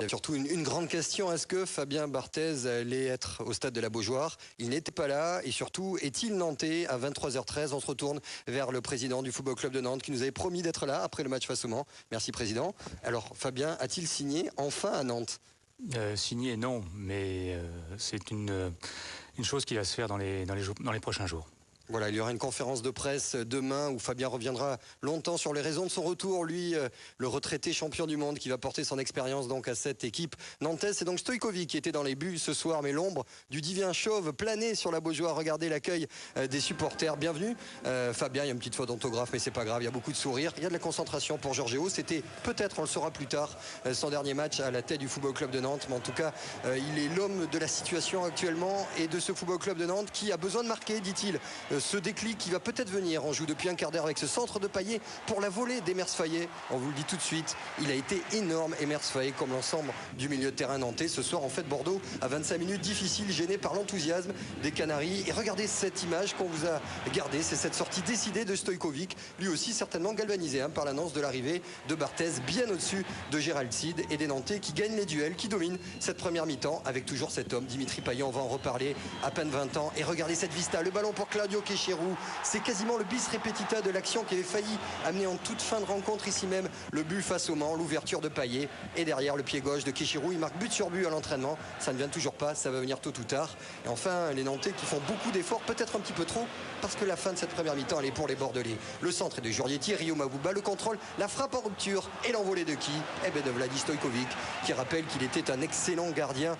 Surtout une grande question, est-ce que Fabien Barthez allait être au stade de la Beaujoire? Il n'était pas là et surtout, est-il nantais? À 23h13, on se retourne vers le président du Football Club de Nantes qui nous avait promis d'être là après le match face au Mans. Merci président. Alors Fabien, a-t-il signé enfin à Nantes? Signé, non, mais c'est une chose qui va se faire dans les prochains jours. Voilà, il y aura une conférence de presse demain où Fabien reviendra longtemps sur les raisons de son retour. Lui, le retraité champion du monde qui va porter son expérience donc à cette équipe nantaise. C'est donc Stojkovic qui était dans les buts ce soir, mais l'ombre du divin chauve planait sur la Beaujoire. Regardez l'accueil des supporters. Bienvenue. Fabien, il y a une petite faute d'orthographe, mais c'est pas grave. Il y a beaucoup de sourires. Il y a de la concentration pour Georgeo. C'était peut-être, on le saura plus tard, son dernier match à la tête du Football Club de Nantes. Mais en tout cas, il est l'homme de la situation actuellement et de ce Football Club de Nantes qui a besoin de marquer, dit-il. Ce déclic qui va peut-être venir. On joue depuis un quart d'heure avec ce centre de Payet pour la volée d'Emers Faye. On vous le dit tout de suite, il a été énorme, Emers Faye, comme l'ensemble du milieu de terrain nantais. Ce soir, en fait, Bordeaux à 25 minutes, difficile, gêné par l'enthousiasme des Canaries. Et regardez cette image qu'on vous a gardée, c'est cette sortie décidée de Stojkovic, lui aussi certainement galvanisé par l'annonce de l'arrivée de Barthez, bien au-dessus de Gérald Cid et des Nantais qui gagnent les duels, qui dominent cette première mi-temps avec toujours cet homme, Dimitri Payet. On va en reparler, à peine 20 ans. Et regardez cette vista, le ballon pour Claudio Kéchirou. C'est quasiment le bis repetita de l'action qui avait failli amener en toute fin de rencontre ici même le but face au Mans, l'ouverture de Payet et derrière le pied gauche de Kéchirou. Il marque but sur but à l'entraînement, ça ne vient toujours pas, ça va venir tôt ou tard. Et enfin les Nantais qui font beaucoup d'efforts, peut-être un petit peu trop, parce que la fin de cette première mi-temps elle est pour les Bordelais. Le centre est de Jurietti, Rio Mabouba, le contrôle, la frappe en rupture et l'envolée de qui? Eh bien de Vladi Stojkovic, qui rappelle qu'il était un excellent gardien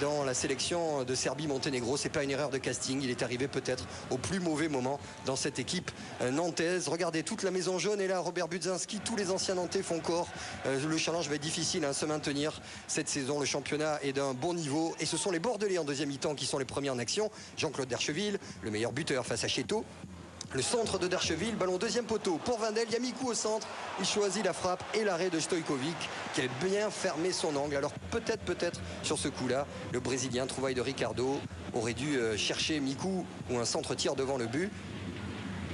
dans la sélection de Serbie-Monténégro. C'est pas une erreur de casting, il est arrivé peut-être au plus mauvais moment dans cette équipe nantaise. Regardez, toute la maison jaune est là, Robert Budzinski, tous les anciens nantais font corps. Le challenge va être difficile à se maintenir cette saison. Le championnat est d'un bon niveau et ce sont les Bordelais en deuxième mi-temps qui sont les premiers en action. Jean-Claude Dercheville, le meilleur buteur face à Cheto. Le centre de Dercheville, ballon deuxième poteau pour Wendel, Yamikou au centre, il choisit la frappe et l'arrêt de Stojkovic qui a bien fermé son angle. Alors peut-être sur ce coup-là, le Brésilien, trouvaille de Ricardo, aurait dû chercher Mikou ou un centre-tir devant le but.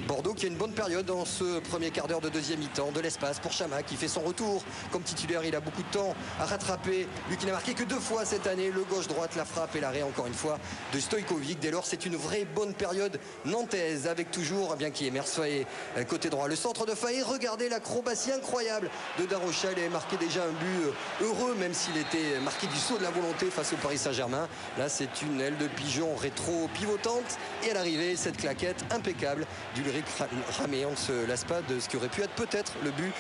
Bordeaux qui a une bonne période dans ce premier quart d'heure de deuxième mi-temps, de l'espace pour Chama qui fait son retour comme titulaire. Il a beaucoup de temps à rattraper, lui qui n'a marqué que 2 fois cette année. Le gauche-droite, la frappe et l'arrêt encore une fois de Stojkovic. Dès lors c'est une vraie bonne période nantaise avec toujours, bien qu'il y ait Emers Faye côté droit, le centre de Faye. Regardez l'acrobatie incroyable de Darocha. Il avait marqué déjà un but heureux, même s'il était marqué du saut de la volonté face au Paris Saint-Germain. Là c'est une aile de pigeon rétro-pivotante et à l'arrivée cette claquette impeccable d'Ulrich Ramé. On ne se lasse pas de ce qui aurait pu être peut-être le but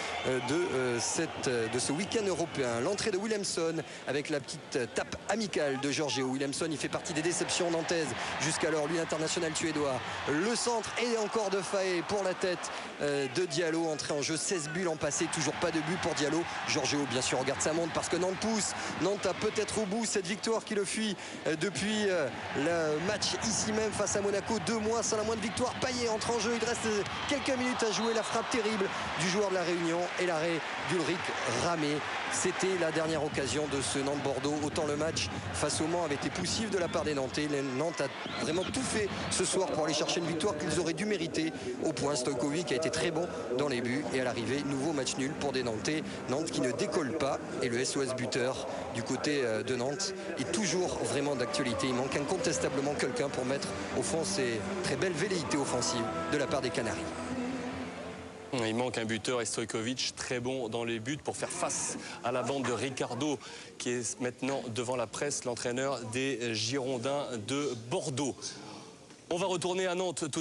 de ce week-end européen. L'entrée de Williamson avec la petite tape amicale de Georgeo. Williamson, il fait partie des déceptions nantaises jusqu'alors, lui international suédois. Le centre et encore de Faye pour la tête de Diallo. Entrée en jeu, 16 buts l'an passé, toujours pas de but pour Diallo. Georgeo bien sûr regarde sa montre parce que Nantes pousse. Nantes a peut-être au bout cette victoire qui le fuit depuis le match ici même face à Monaco. 2 mois sans la moindre victoire. Payet entre en jeu, il reste quelques minutes à jouer. La frappe terrible du joueur de la Réunion et l'arrêt d'Ulrich Ramé. C'était la dernière occasion de ce Nantes-Bordeaux. Autant le match face au Mans avait été poussif de la part des Nantais. Nantes a vraiment tout fait ce soir pour aller chercher une victoire qu'ils auraient dû mériter. Au point, Stojkovic a été très bon dans les buts et à l'arrivée, nouveau match nul pour des Nantais. Nantes qui ne décolle pas et le SOS buteur du côté de Nantes est toujours vraiment d'actualité. Il manque incontestablement quelqu'un pour mettre au fond ces très belles velléités offensives de la part des Canaries. Il manque un buteur et Stojkovic très bon dans les buts pour faire face à la bande de Ricardo qui est maintenant devant la presse, l'entraîneur des Girondins de Bordeaux. On va retourner à Nantes tout